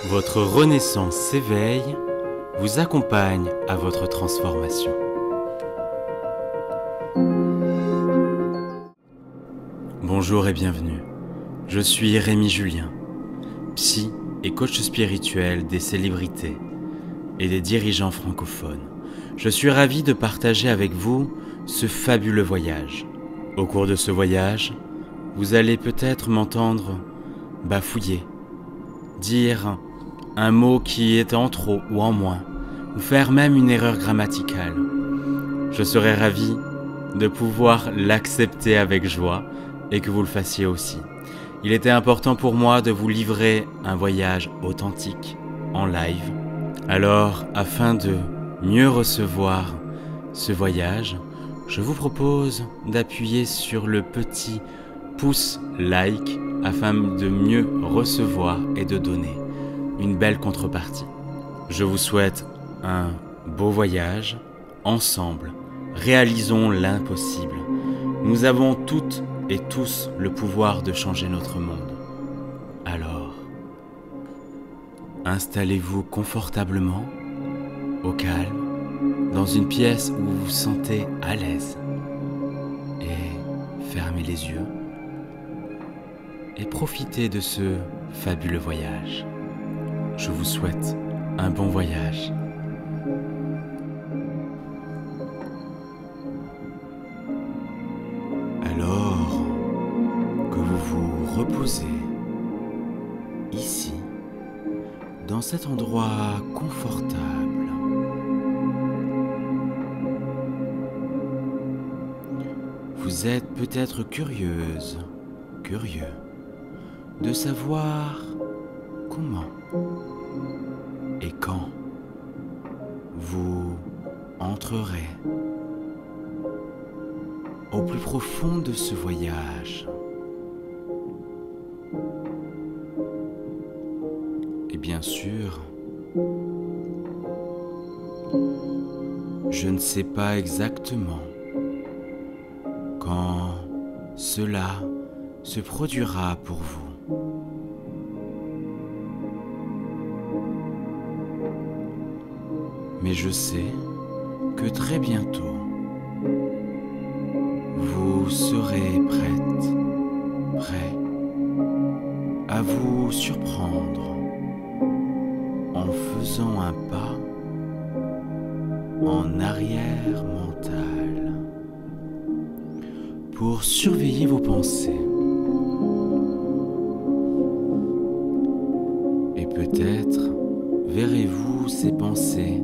Votre renaissance s'éveille, vous accompagne à votre transformation. Bonjour et bienvenue. Je suis Rémi Julien, psy et coach spirituel des célébrités et des dirigeants francophones. Je suis ravi de partager avec vous ce fabuleux voyage. Au cours de ce voyage, vous allez peut-être m'entendre bafouiller, dire un mot qui est en trop ou en moins, ou faire même une erreur grammaticale. Je serai ravi de pouvoir l'accepter avec joie et que vous le fassiez aussi. Il était important pour moi de vous livrer un voyage authentique, en live. Alors, afin de mieux recevoir ce voyage, je vous propose d'appuyer sur le petit pouce like afin de mieux recevoir et de donner une belle contrepartie. Je vous souhaite un beau voyage. Ensemble, réalisons l'impossible. Nous avons toutes et tous le pouvoir de changer notre monde. Alors, installez-vous confortablement, au calme, dans une pièce où vous vous sentez à l'aise. Et fermez les yeux et profitez de ce fabuleux voyage. Je vous souhaite un bon voyage. Alors que vous vous reposez ici, dans cet endroit confortable, vous êtes peut-être curieuse, curieux, de savoir comment et quand vous entrerez au plus profond de ce voyage. Et bien sûr, je ne sais pas exactement quand cela se produira pour vous. Mais je sais que très bientôt, vous serez prête, prêt à vous surprendre en faisant un pas en arrière mental pour surveiller vos pensées. Et peut-être verrez-vous ces pensées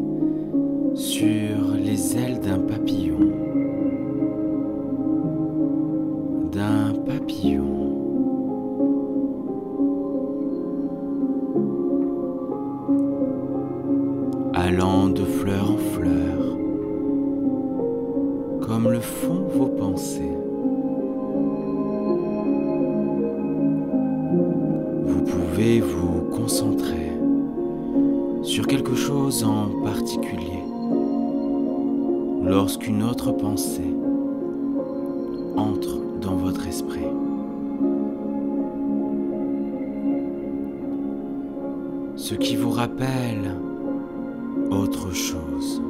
sur les ailes d'un papillon. Allant de fleur en fleur, comme le font vos pensées. Vous pouvez vous concentrer sur quelque chose en particulier lorsqu'une autre pensée entre dans votre esprit. Ce qui vous rappelle autre chose.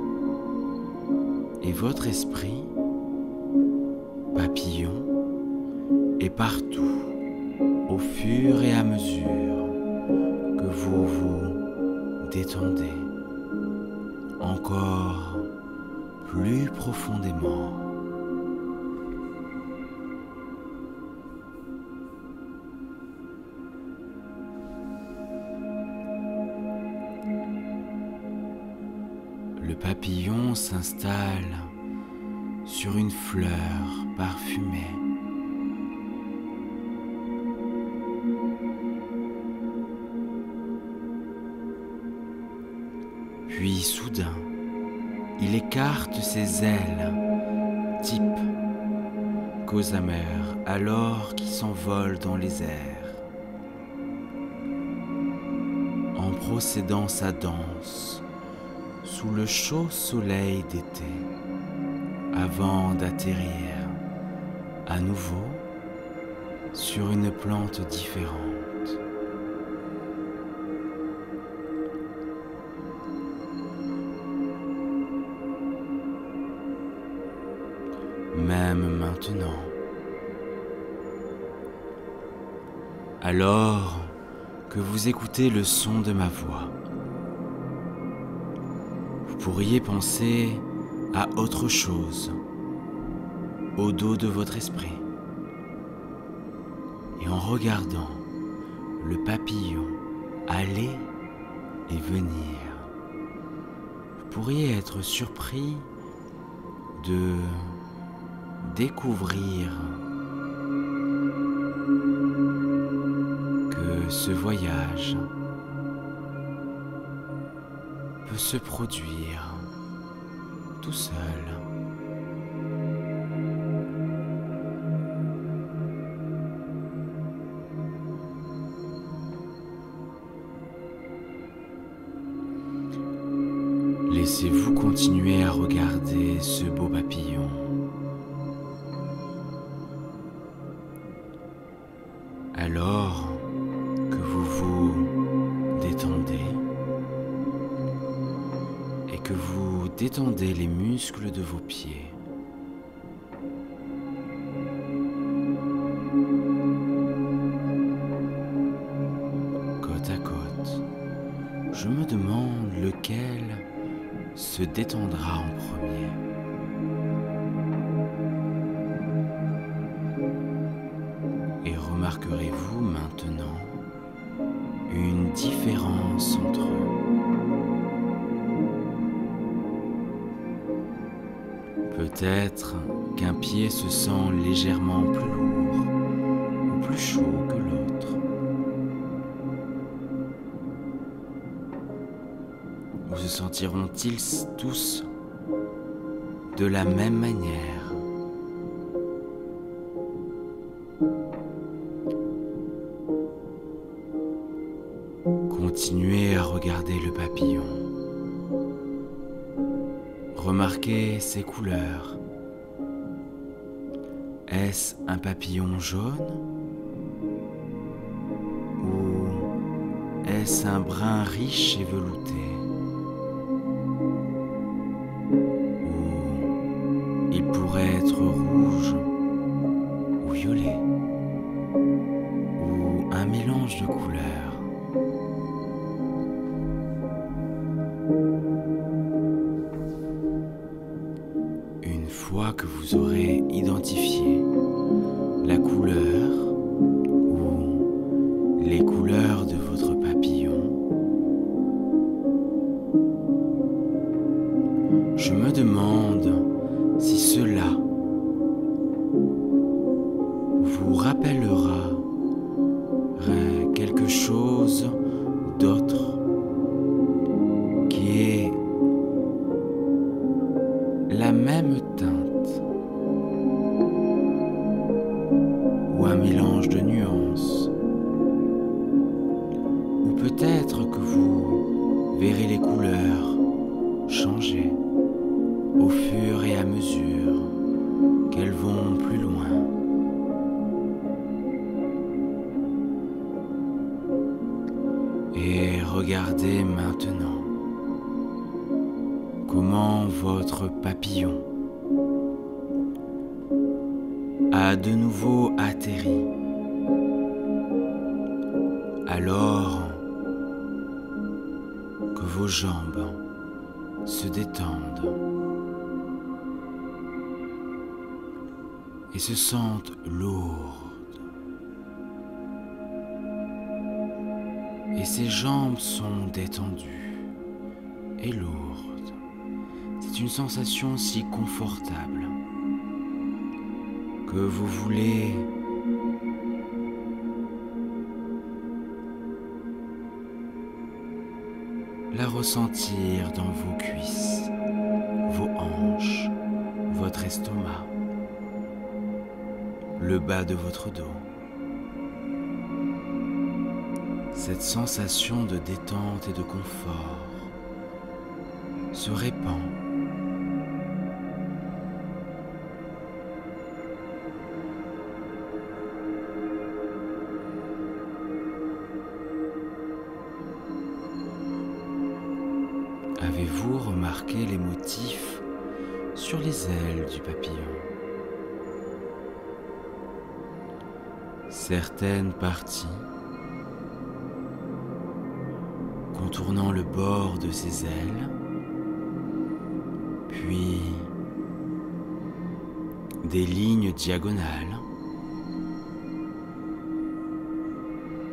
Et votre esprit, papillon, est partout au fur et à mesure que vous vous détendez encore plus profondément. Le papillon s'installe sur une fleur parfumée. Puis soudain, il écarte ses ailes, type gossamer, alors qu'il s'envole dans les airs. En procédant sa danse, sous le chaud soleil d'été, avant d'atterrir à nouveau sur une plante différente. maintenant, alors que vous écoutez le son de ma voix, vous pourriez penser à autre chose au dos de votre esprit. Et en regardant le papillon aller et venir, vous pourriez être surpris de découvrir que ce voyage peut se produire tout seul. Laissez-vous continuer à regarder ce beau papillon. Alors que vous vous détendez et que vous détendez les muscles de vos pieds, côte à côte, je me demande lequel se détendra en premier. Et remarquerez-vous maintenant une différence entre eux. Peut-être qu'un pied se sent légèrement plus lourd ou plus chaud que l'autre. Ou se sentiront-ils tous de la même manière? Continuez à regarder le papillon. Remarquez ses couleurs. Est-ce un papillon jaune? Ou est-ce un brun riche et velouté? Ou il pourrait être rouge ou violet? Ou un mélange de couleurs? Une fois que vous aurez identifié la couleur ou les couleurs de votre papillon, je me demande si cela vous rappellera quelque chose d'autre qui est la même teinte ou un mélange de nuances, ou peut-être que vous verrez les couleurs changer au fur et à mesure qu'elles vont plus loin. Et regardez maintenant comment votre papillon a de nouveau atterri, alors que vos jambes se détendent et se sentent lourdes. Et ses jambes sont détendues et lourdes. C'est une sensation si confortable que vous voulez la ressentir dans vos cuisses, vos hanches, votre estomac, le bas de votre dos. Cette sensation de détente et de confort se répand. Avez-vous remarqué les motifs sur les ailes du papillon? certaines parties, contournant le bord de ses ailes, puis des lignes diagonales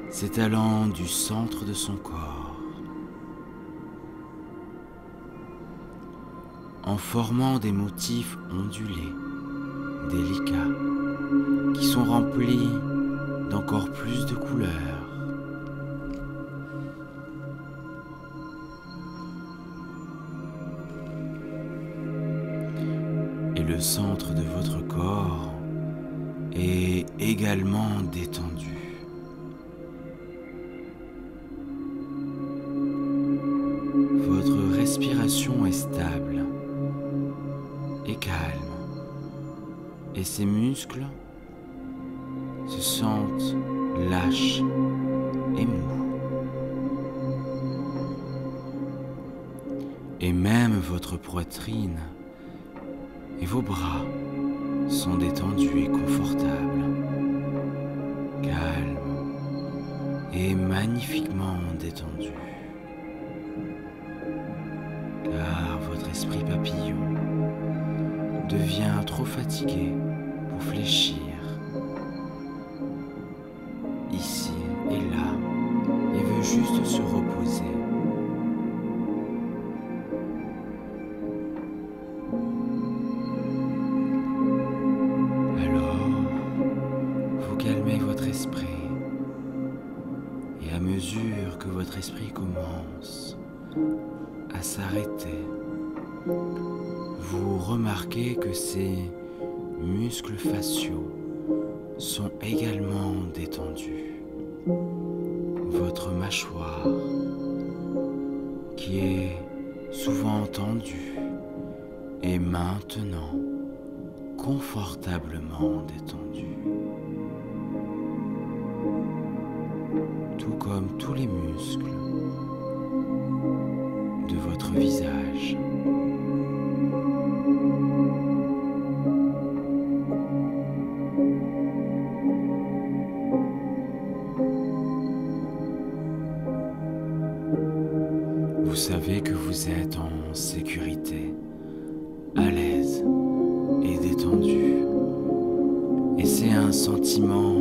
s'étalant du centre de son corps, en formant des motifs ondulés, délicats, qui sont remplis d'encore plus de couleurs. Et le centre de votre corps est également détendu. Votre respiration est stable et calme, et ses muscles se sentent lâches et mous. Et même votre poitrine et vos bras sont détendus et confortables, calmes et magnifiquement détendus. Car votre esprit papillon devient trop fatigué pour fléchir ici et là et veut juste se reposer. Alors, vous calmez votre esprit et à mesure que votre esprit commence à s'arrêter, vous remarquez que ces muscles faciaux sont également détendus. Votre mâchoire, qui est souvent tendue, est maintenant confortablement détendue. Tout comme tous les muscles de votre visage. Vous savez que vous êtes en sécurité, à l'aise et détendu. Et c'est un sentiment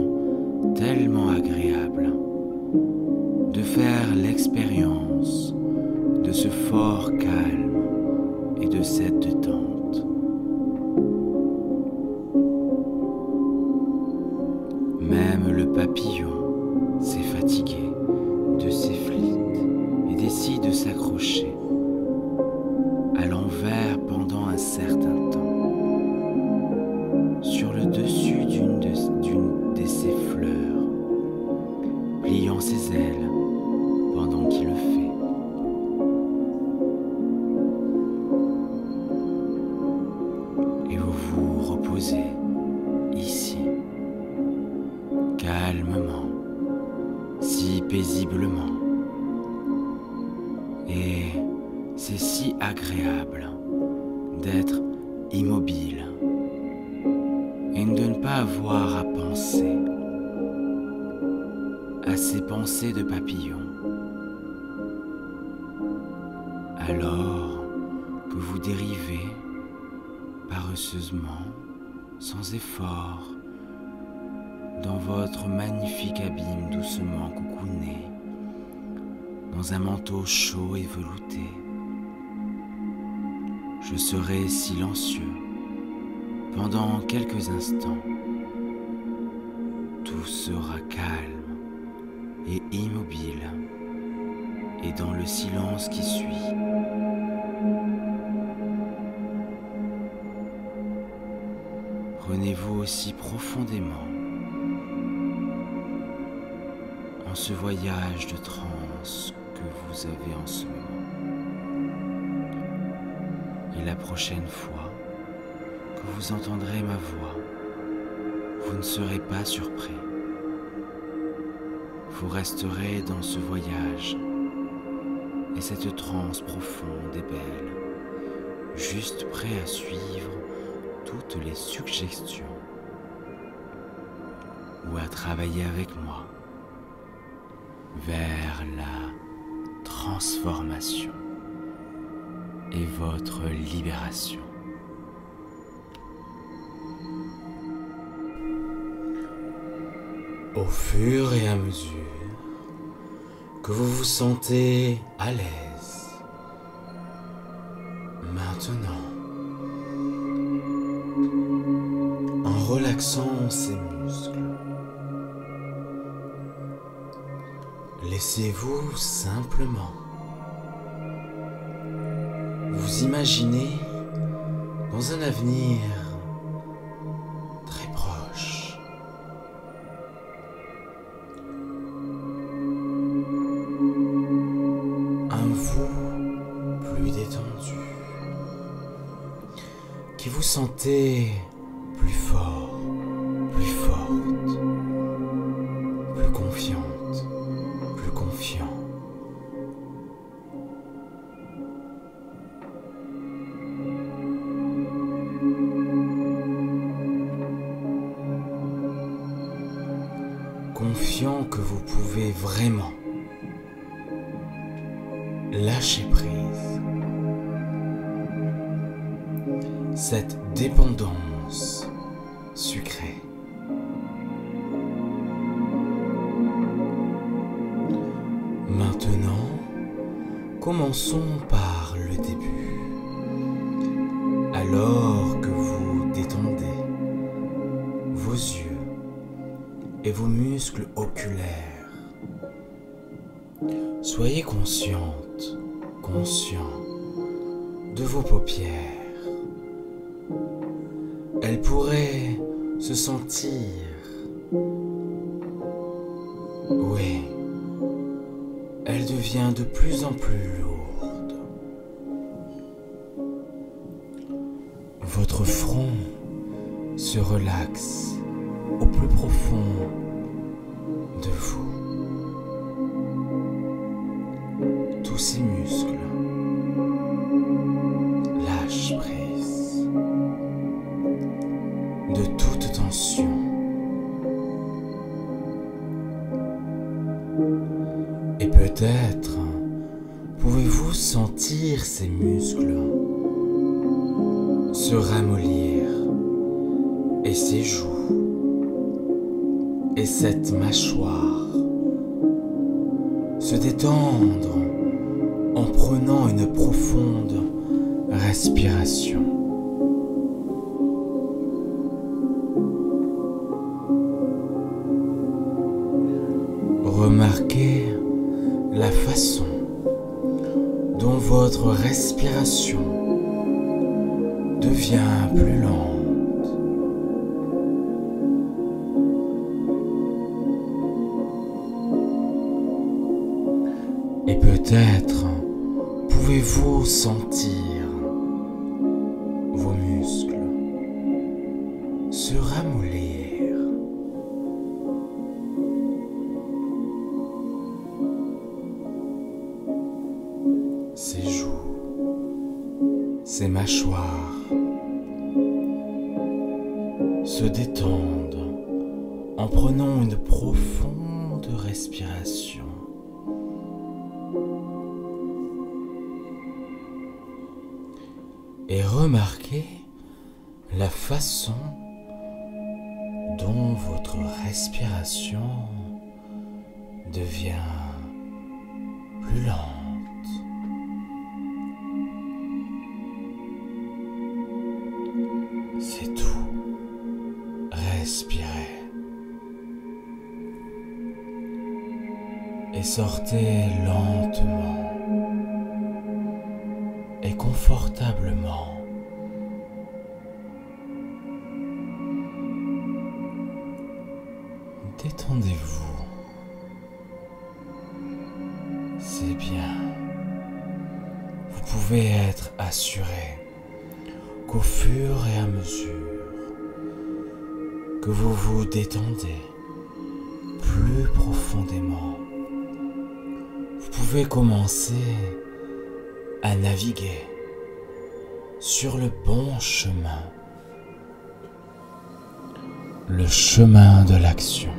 tellement agréable de faire l'expérience de ce fort calme et de cette détente. Même le papillon s'est fatigué de ses flûtes et décide de s'accrocher à l'envers pendant un certain temps sur le dessus d'une de ses fleurs, pliant ses ailes pendant qu'il le fait. Et vous vous reposez ici, calmement, si paisiblement. Et c'est si agréable d'être immobile et de ne pas avoir à penser à ces pensées de papillon. Alors que vous dérivez paresseusement, sans effort, dans votre magnifique abîme doucement coucouné, dans un manteau chaud et velouté. Je serai silencieux pendant quelques instants. Tout sera calme et immobile, et dans le silence qui suit, prenez-vous aussi profondément en ce voyage de transe que vous avez en ce moment. Et la prochaine fois que vous entendrez ma voix, vous ne serez pas surpris. Vous resterez dans ce voyage et cette transe profonde et belle, juste prêt à suivre toutes les suggestions ou à travailler avec moi vers la transformation et votre libération. Au fur et à mesure que vous vous sentez à l'aise, maintenant, en relaxant ces muscles, laissez-vous simplement vous imaginer dans un avenir très proche. Un vous plus détendu, qui vous sentez plus fort, plus forte, plus confiante, plus confiant. Confiant que vous pouvez vraiment lâcher prise. Cette dépendance sucrée. Maintenant, commençons par le début. Alors que vous détendez vos yeux et vos muscles oculaires, soyez consciente, conscient de vos paupières. Elles pourraient se sentir, oui, elle devient de plus en plus lourde. Votre front se relaxe au plus profond de vous. Tous ces muscles lâchent prise de toute tension. Et peut-être pouvez-vous sentir ces muscles se ramollir et ces joues et cette mâchoire se détendre en prenant une profonde respiration. Remarquez la façon dont votre respiration devient plus lente. Et peut-être pouvez-vous sentir vos muscles se ramollir. Ses joues, ses mâchoires se détendent en prenant une profonde respiration. Et remarquez la façon dont votre respiration devient plus lente. C'est tout. Respirez. Et sortez lentement et confortablement. Détendez-vous. C'est bien. Vous pouvez être assuré qu'au fur et à mesure que vous vous détendez plus profondément, vous pouvez commencer à naviguer sur le bon chemin. le chemin de l'action.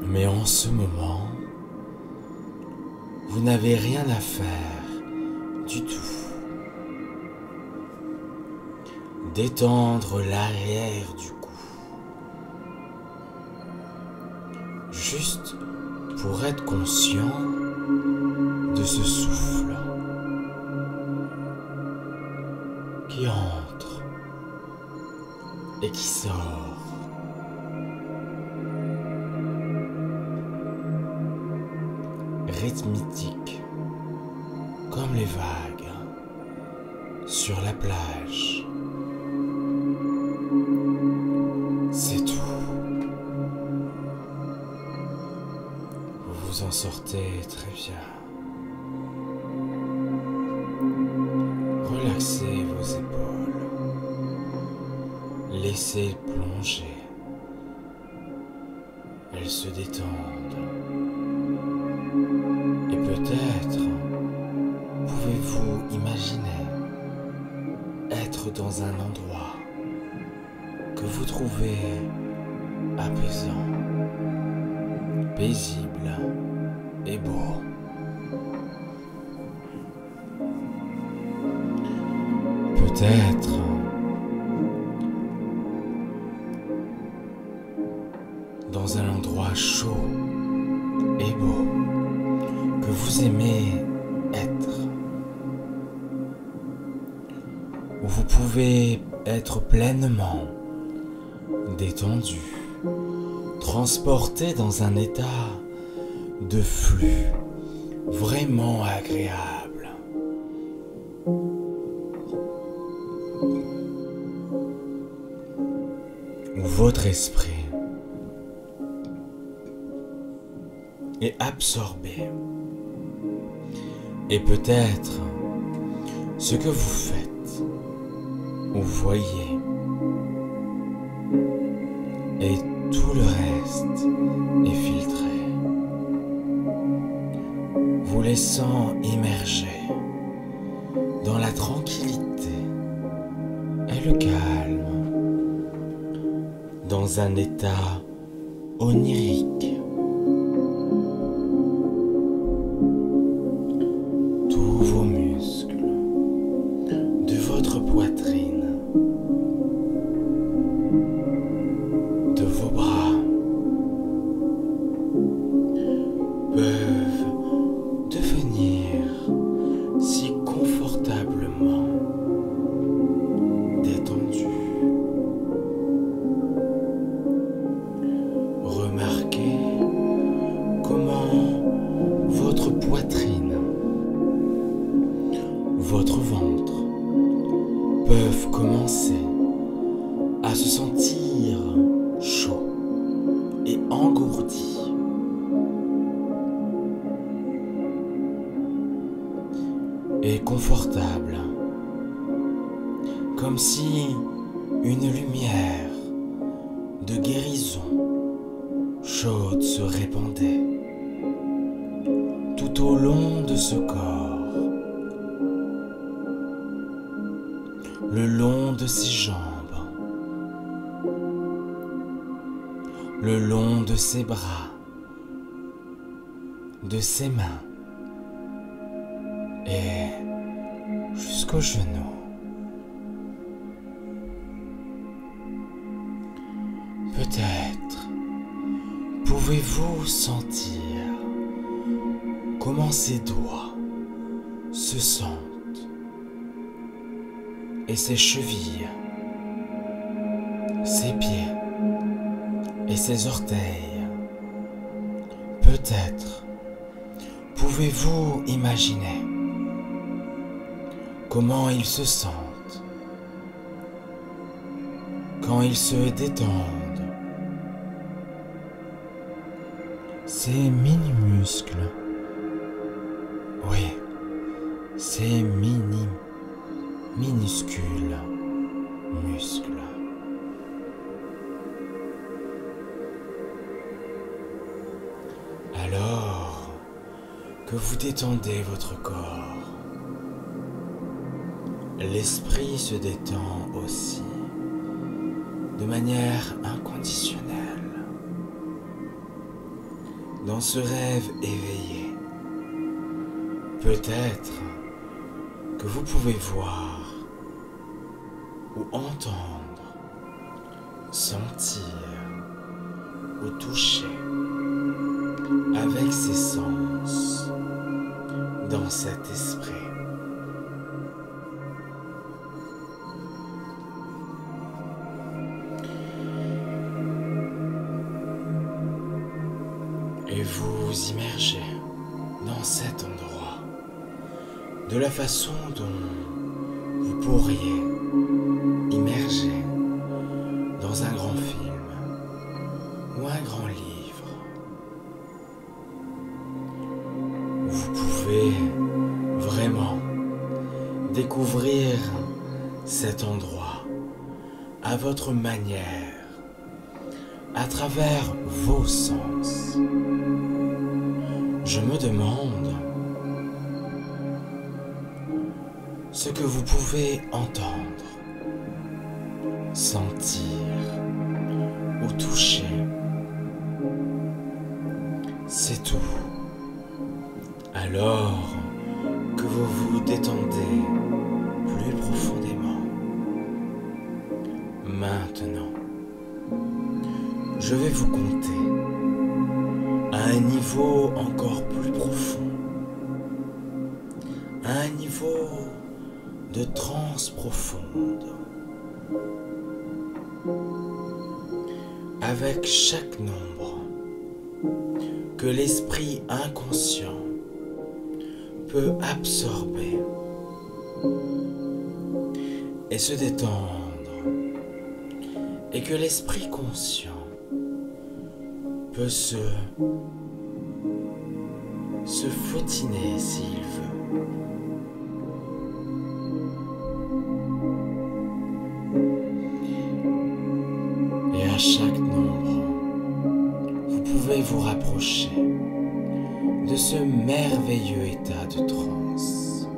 Mais en ce moment, vous n'avez rien à faire du tout. Détendre l'arrière du cou. Juste pour être conscient de ce souffle qui entre et qui sort. Rythmique comme les vagues sur la plage. C'est tout. Vous vous en sortez très bien. Relaxez vos épaules. Laissez plonger. Elles se détendent. Et peut-être pouvez-vous imaginer être dans un endroit que vous trouvez apaisant, paisible et beau. Peut-être dans un endroit chaud et beau que vous aimez être, où vous pouvez être pleinement détendu, transporté dans un état de flux vraiment agréable. Où votre esprit est absorbé. Et peut-être ce que vous faites ou voyez et tout le reste est filtré, vous laissant immerger dans la tranquillité et le calme, dans un état onirique. Tous vos muscles de votre poitrine, de vos bras peuvent devenir si confortablement détendus. Remarquez comment votre poitrine, votre ventre peuvent commencer à se sentir chaud et engourdi. Et confortable, comme si une lumière de guérison chaude se répandait tout au long de ce corps, le long de ses jambes, le long de ses bras, de ses mains et jusqu'aux genoux. Peut-être pouvez-vous sentir comment ses doigts se sentent et ses chevilles, ses pieds et ses orteils. Peut-être pouvez-vous imaginer comment ils se sentent quand ils se détendent. Ces mini-muscles, oui, ces minuscules muscles. Alors que vous détendez votre corps, l'esprit se détend aussi, de manière inconditionnelle. Dans ce rêve éveillé, peut-être que vous pouvez voir ou entendre, sentir ou toucher avec ses sens dans cet esprit. Et vous vous immergez dans cet endroit de la façon dont vous pourriez immerger dans un grand film ou un grand livre. Vous pouvez vraiment découvrir cet endroit à votre manière, à travers vos sens. Je me demande ce que vous pouvez entendre, sentir ou toucher. C'est tout. Alors que vous vous détendez plus profondément. Maintenant, je vais vous compter à un niveau encore plus profond, à un niveau de transe profonde. Avec chaque nombre que l'esprit inconscient peut absorber et se détendre, et que l'esprit conscient peut se fautiner s'il veut. Et à chaque nombre, vous pouvez vous rapprocher de ce merveilleux état de transe.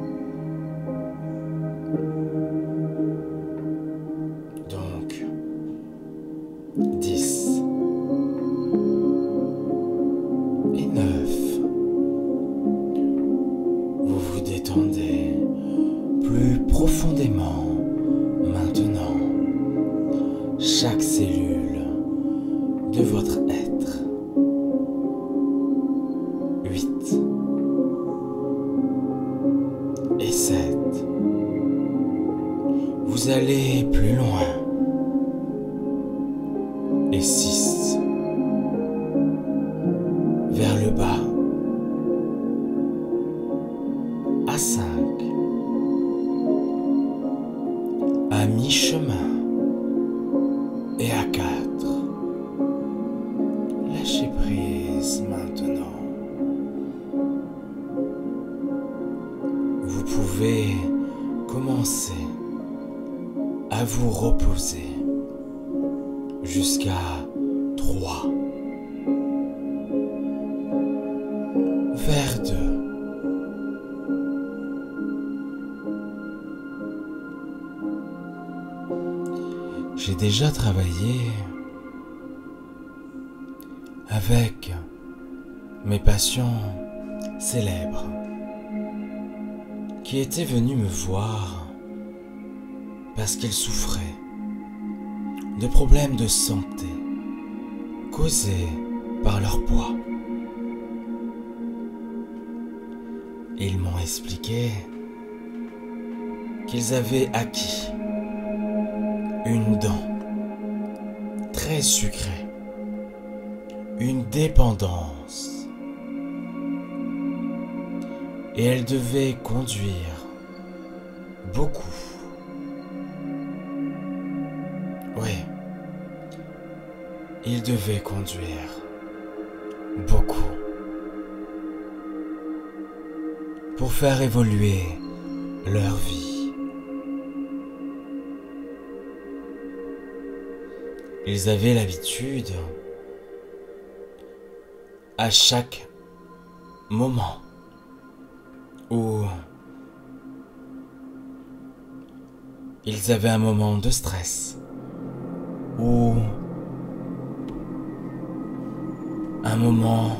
Donc, 10 et 9. Vous vous détendez plus profondément maintenant. Chaque cellule de votre être. 8 et 7. Vous allez plus loin. Et 6. Vers le bas. À 5. À mi-chemin. Et à 4. Lâchez prise maintenant. Vous pouvez commencer à vous reposer jusqu'à 3. Vers 2. J'ai déjà travaillé avec mes patients célèbres qui étaient venus me voir parce qu'ils souffraient de problèmes de santé causés par leur poids. Ils m'ont expliqué qu'ils avaient acquis une dent très sucrée, une dépendance, et elle devait conduire beaucoup. Oui, ils devaient conduire beaucoup pour faire évoluer leur vie. Ils avaient l'habitude, à chaque moment où ils avaient un moment de stress ou un moment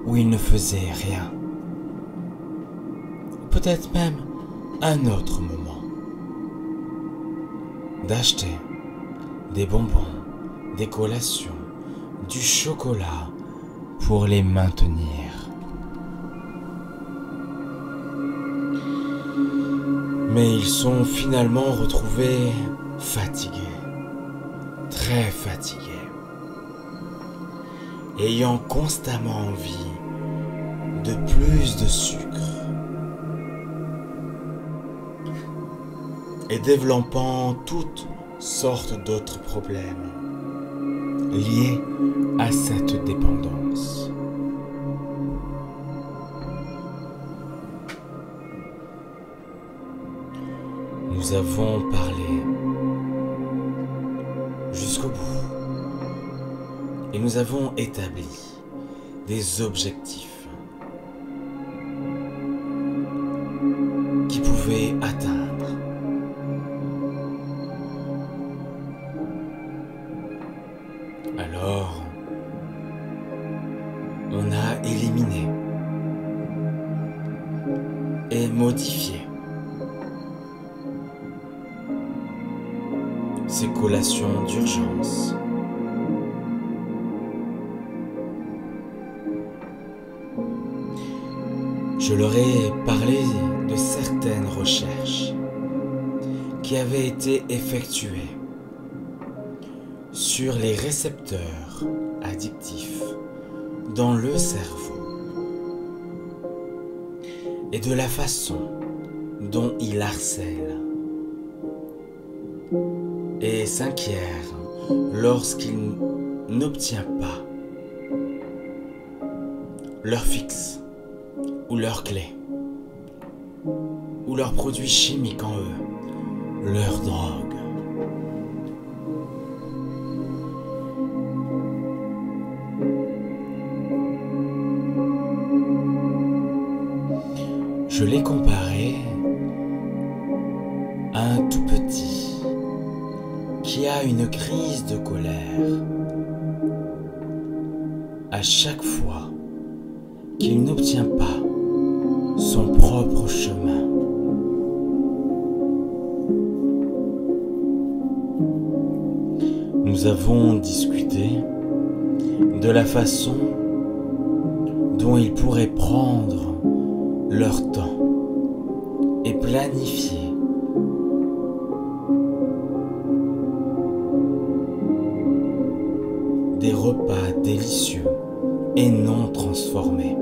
où ils ne faisaient rien. Peut-être même un autre moment. D'acheter des bonbons, des collations, du chocolat pour les maintenir. Mais ils sont finalement retrouvés fatigués, très fatigués, ayant constamment envie de plus de sucre et développant toutes sortes d'autres problèmes liés à cette dépendance. Nous avons parlé jusqu'au bout et nous avons établi des objectifs qui pouvaient atteindre. Alors, on a éliminé et modifié ces collations d'urgence. Je leur ai parlé de certaines recherches qui avaient été effectuées sur les récepteurs addictifs dans le cerveau et de la façon dont ils harcèlent et s'inquièrent lorsqu'il n'obtient pas leur fixe ou leur clé ou leur produit chimique en eux, leur drogue. Je l'ai comparé à un tout petit qui a une crise de colère à chaque fois qu'il n'obtient pas son propre chemin. Nous avons discuté de la façon dont ils pourraient prendre leur temps et planifier des repas délicieux et non transformés.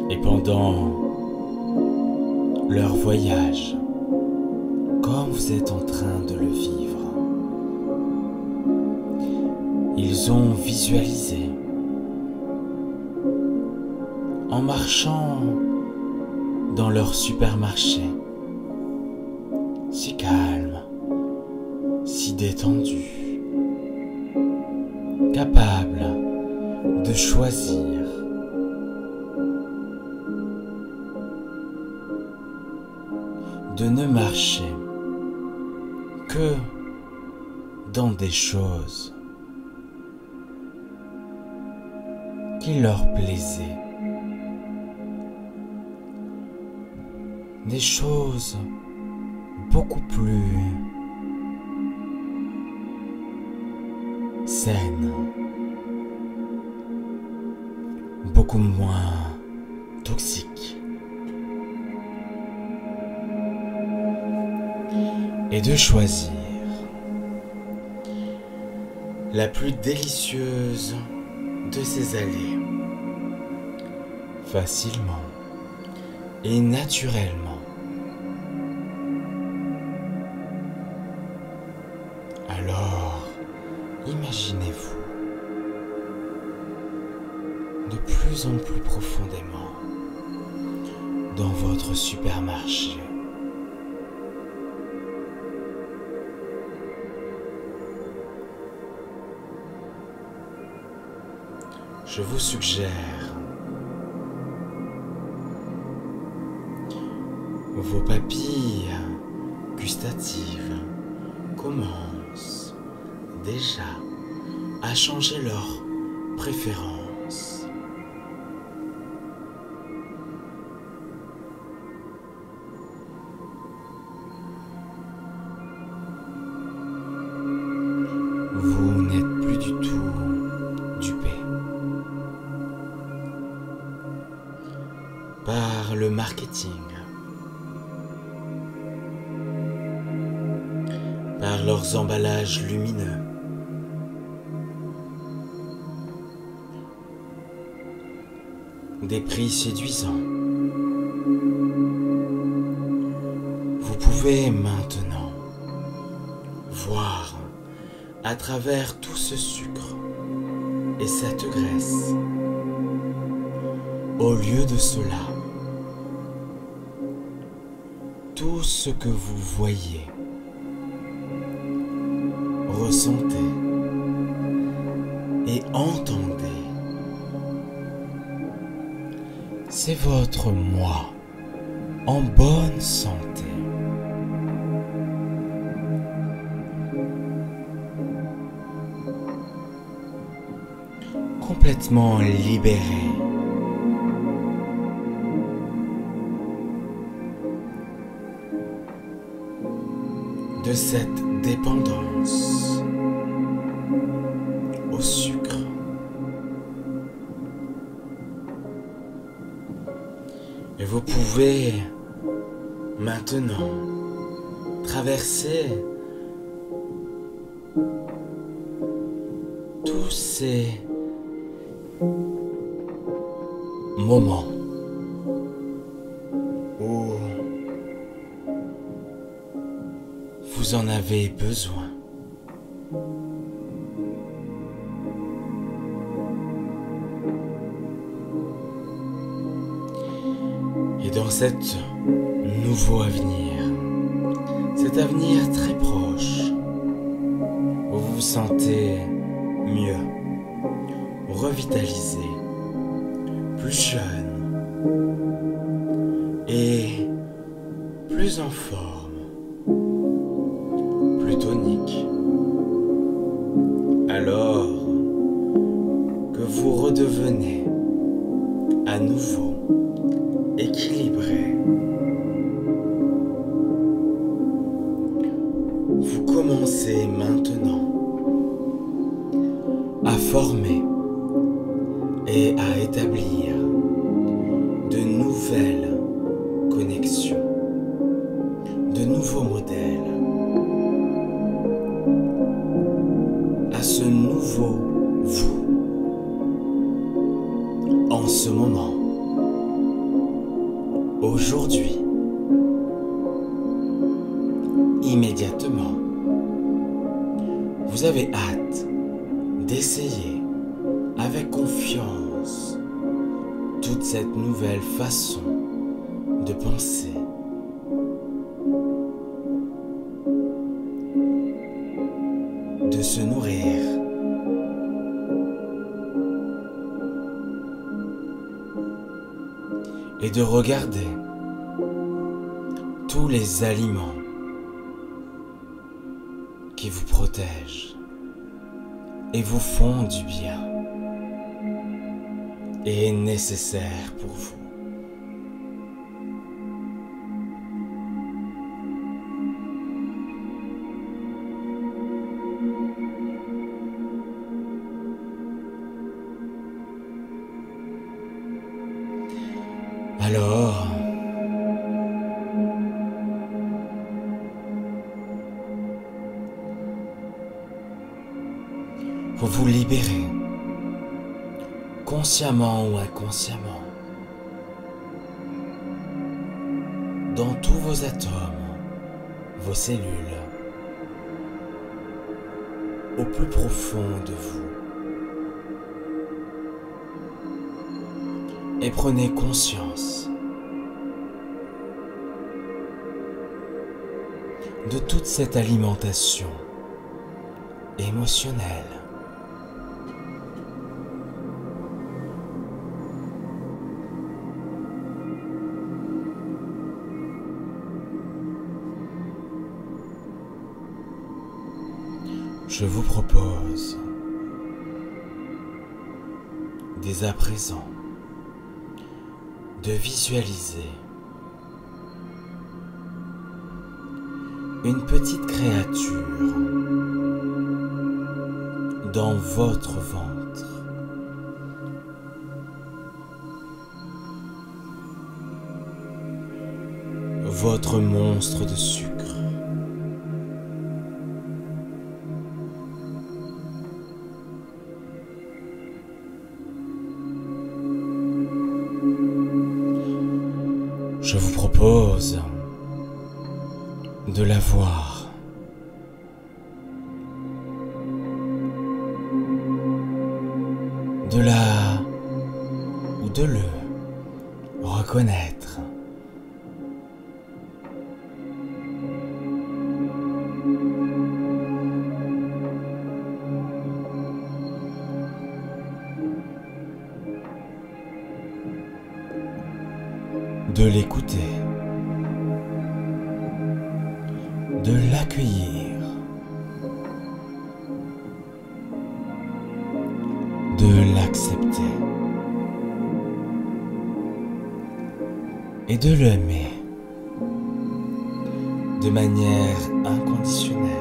Et pendant leur voyage, comme vous êtes en train de le vivre, ils ont visualisé en marchant dans leur supermarché, si calme, si détendu, capable de choisir de ne marcher que dans des choses qui leur plaisaient, des choses beaucoup plus saines, beaucoup moins toxiques, et de choisir la plus délicieuse de ces allées, facilement et naturellement. Alors, imaginez-vous de plus en plus profondément dans votre supermarché. Je vous suggère Vos papilles gustatives commencent déjà à changer leur préférence. Vous n'êtes plus du tout dupé par le marketing, par leurs emballages lumineux, des prix séduisants. Vous pouvez maintenant voir à travers tout ce sucre et cette graisse. Au lieu de cela, tout ce que vous voyez, ressentez et entendez, c'est votre moi en bonne santé. Complètement libéré de cette dépendance au sucre. Et vous pouvez maintenant traverser tous ces moments où vous en avez besoin. Et dans cet nouveau avenir, cet avenir très proche, où vous vous sentez mieux, revitalisé, plus jeune et plus en forme, plus tonique. Alors que vous redevenez à nouveau équilibré, vous commencez maintenant à former et à établir de nouvelles connexions, de nouveaux modèles, à ce nouveau vous, en ce moment, aujourd'hui, immédiatement. Vous avez hâte d'essayer avec confiance toute cette nouvelle façon de penser. De se nourrir. Et de regarder tous les aliments qui vous protègent et vous font du bien et nécessaire pour vous. Alors, vous vous libérez, consciemment ou inconsciemment, dans tous vos atomes, vos cellules, au plus profond de vous. Et prenez conscience de toute cette alimentation émotionnelle. Je vous propose, dès à présent, de visualiser une petite créature dans votre ventre. Votre monstre de sucre. Je vous propose de la voir, de le reconnaître. De l'écouter, de l'accueillir, de l'accepter et de l'aimer de manière inconditionnelle.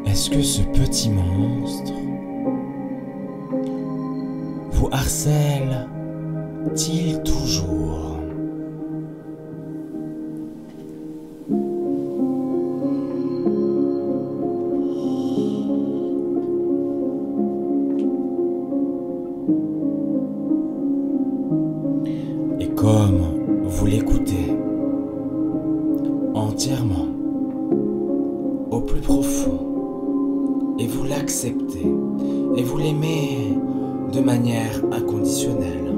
Est-ce que ce petit monstre vous harcèle-t-il toujours? Et comme vous l'écoutez entièrement, au plus profond, et vous l'acceptez, et vous l'aimez de manière inconditionnelle,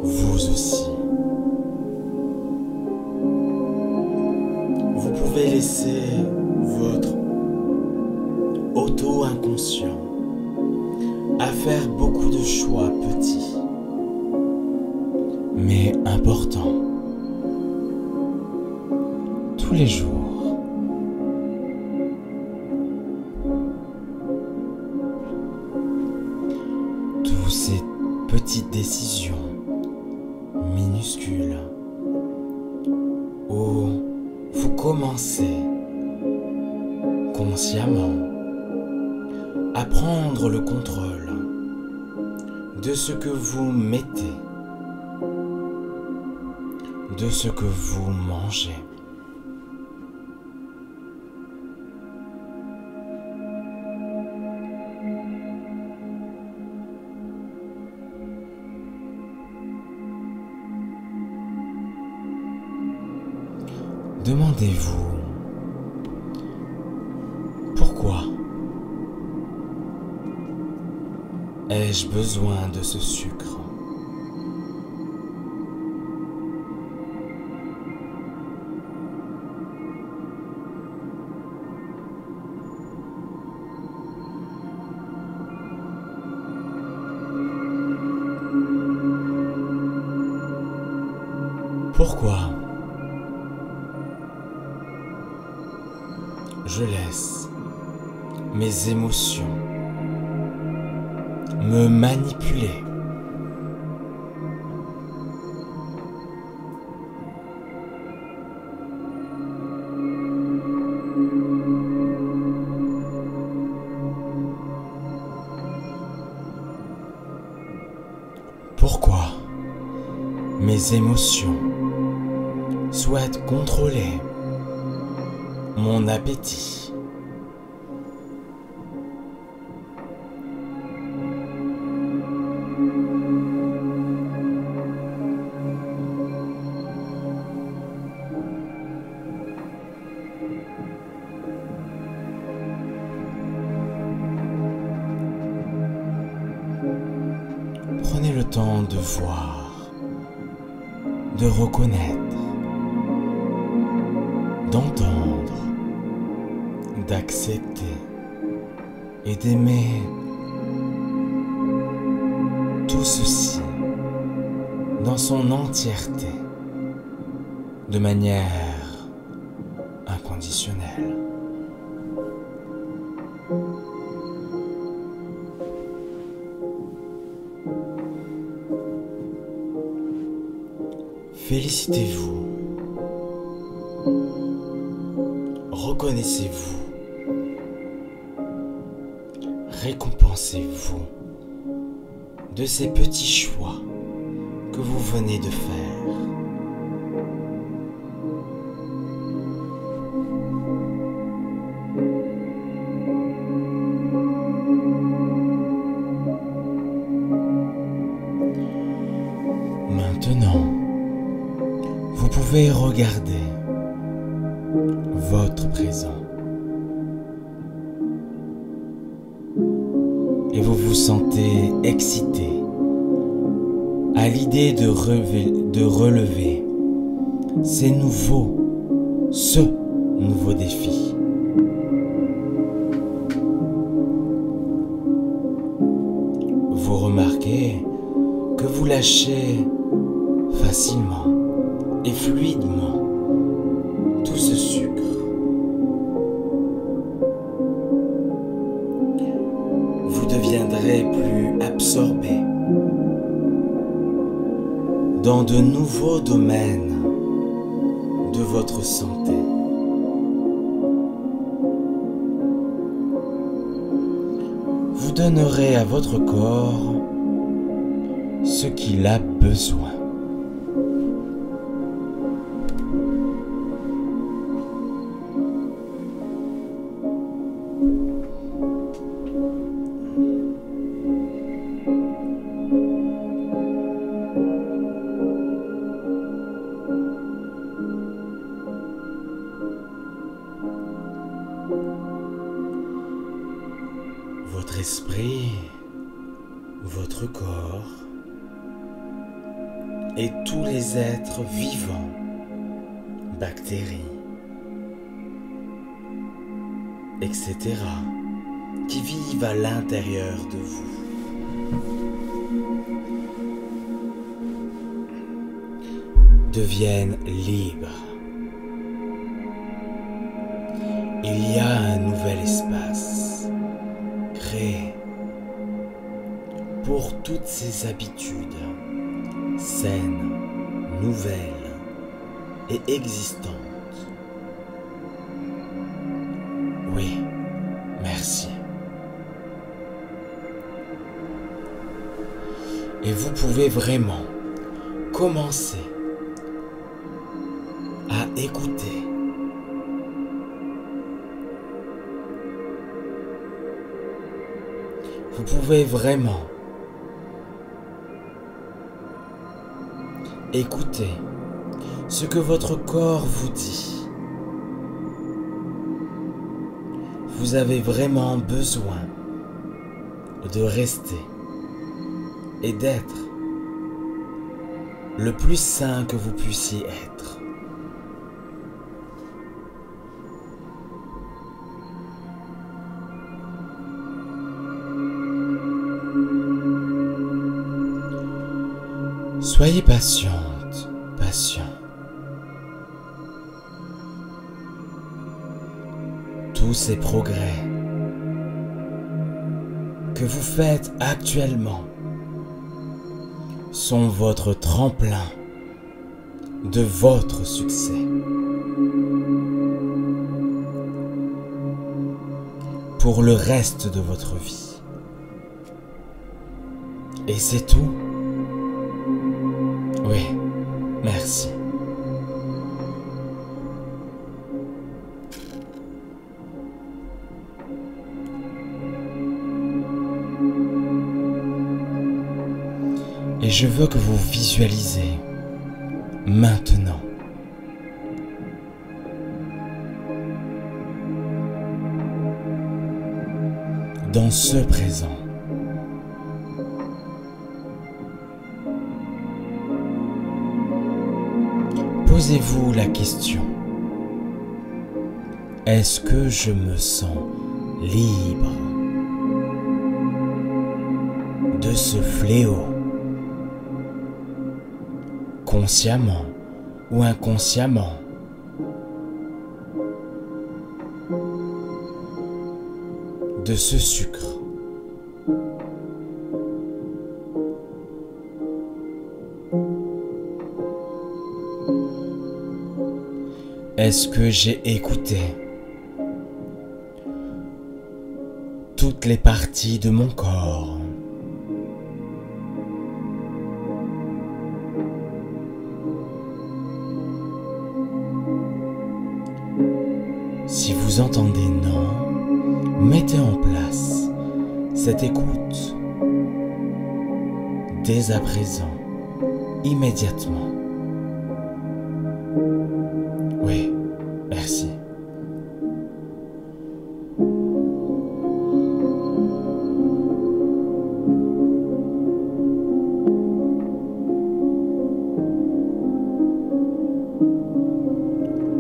vous aussi, vous pouvez laisser votre auto-inconscient à faire beaucoup de choix petits, mais importants, tous les jours. Ces petites décisions minuscules où vous commencez consciemment à prendre le contrôle de ce que vous mettez, de ce que vous mangez. Demandez-vous pourquoi ai-je besoin de ce sucre? Pourquoi je laisse mes émotions me manipuler? Pourquoi mes émotions souhaitent contrôler mon appétit? Prenez le temps de voir, de reconnaître, d'entendre, d'accepter et d'aimer tout ceci dans son entièreté, de manière inconditionnelle. Félicitez-vous, reconnaissez-vous, récompensez-vous de ces petits choix que vous venez de faire. Maintenant, vous pouvez regarder votre présent et vous vous sentez excité à l'idée de relever ce nouveau défi. Vous remarquez que vous lâchez facilement et fluidement tout ce sucre. Vous deviendrez plus absorbé dans de nouveaux domaines de votre santé. Vous donnerez à votre corps ce qu'il a besoin. Votre esprit, votre corps et tous les êtres vivants, bactéries, etc., qui vivent à l'intérieur de vous, deviennent libres. Il y a un nouvel espace créé pour toutes ces habitudes saines, nouvelles et existantes. Oui, merci. Et vous pouvez vraiment commencer à écouter. Vous pouvez vraiment écouter ce que votre corps vous dit. Vous avez vraiment besoin de rester et d'être le plus sain que vous puissiez être. Soyez patiente, patient. Tous ces progrès que vous faites actuellement sont votre tremplin de votre succès. Pour le reste de votre vie. Et c'est tout. Oui, merci. Et je veux que vous visualisez maintenant dans ce présent. Posez-vous la question: est-ce que je me sens libre de ce fléau, consciemment ou inconsciemment? De ce sucre? Est-ce que j'ai écouté toutes les parties de mon corps? Si vous entendez non, mettez en place cette écoute dès à présent, immédiatement. Oui, merci.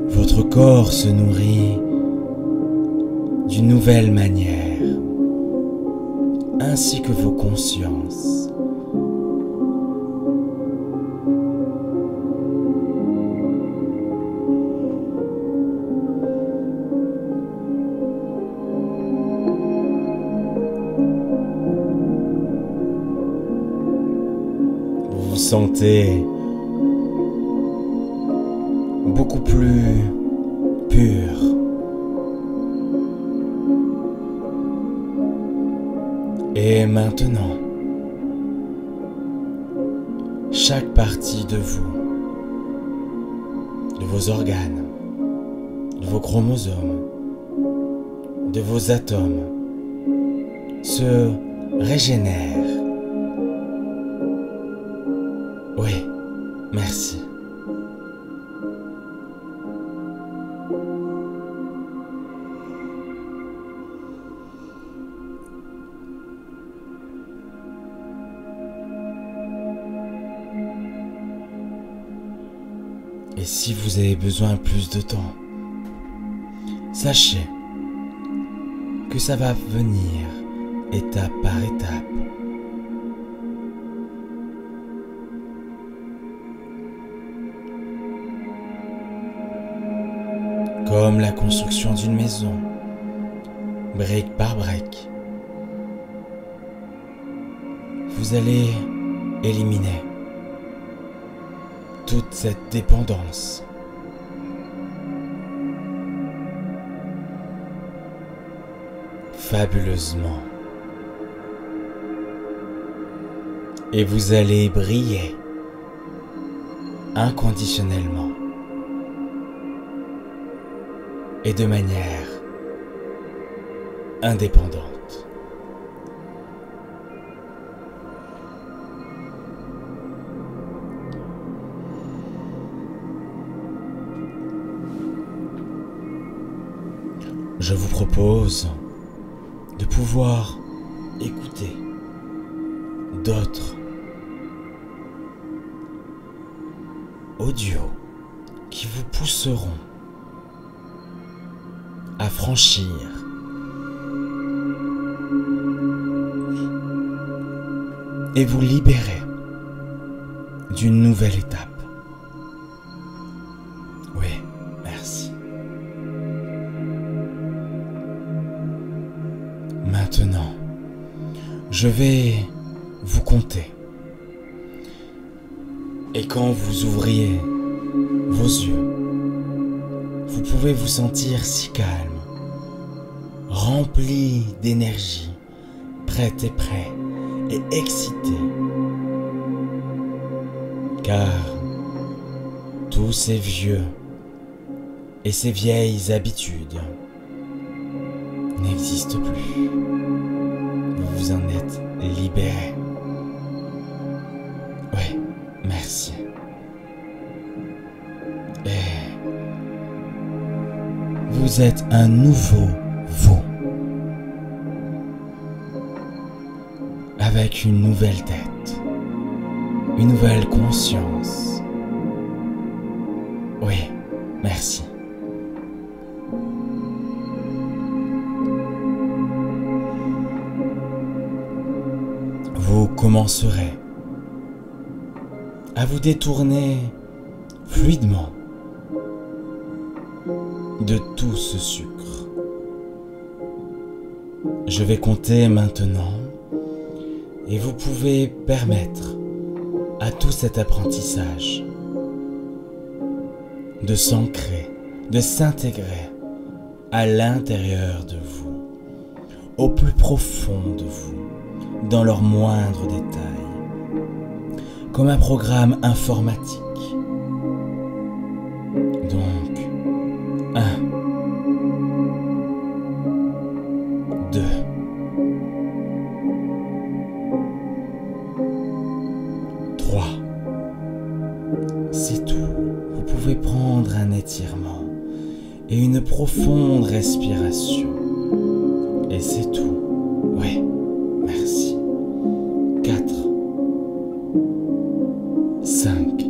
Votre corps se nourrit d'une nouvelle manière, ainsi que vos consciences. Vous vous sentez beaucoup plus pur. Et maintenant, chaque partie de vous, de vos organes, de vos chromosomes, de vos atomes, se régénère. Oui, merci. Et si vous avez besoin de plus de temps, sachez que ça va venir étape par étape. Comme la construction d'une maison, brique par brique. Vous allez éliminer toute cette dépendance. Fabuleusement. Et vous allez briller inconditionnellement et de manière indépendante. Je vous propose de pouvoir écouter d'autres audios qui vous pousseront à franchir et vous libérer d'une nouvelle étape. Oui, merci. Maintenant, je vais vous compter. Et quand vous ouvriez vos yeux, vous pouvez vous sentir si calme, rempli d'énergie, prête et prêt et excité. Car tous ces vieux et ces vieilles habitudes n'existent plus. Vous vous en êtes libéré. Oui, merci. Et vous êtes un nouveau vous. avec une nouvelle tête, une nouvelle conscience. Oui, merci. Vous commencerez à vous détourner fluidement de tout ce sucre. Je vais compter maintenant et vous pouvez permettre à tout cet apprentissage de s'ancrer, de s'intégrer à l'intérieur de vous, au plus profond de vous, dans leurs moindres détails, comme un programme informatique. Donc, 1, 2, 3. C'est tout. Vous pouvez prendre un étirement et une profonde respiration. Et c'est tout. Ouais, merci. 4, 5.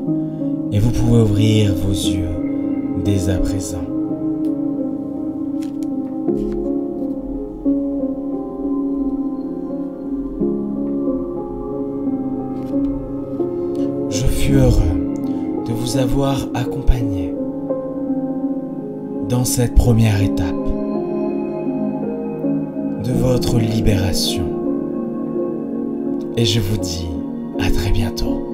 Et vous pouvez ouvrir vos yeux dès à présent. Je suis heureux de vous avoir accompagné dans cette première étape de votre libération. Et je vous dis à très bientôt.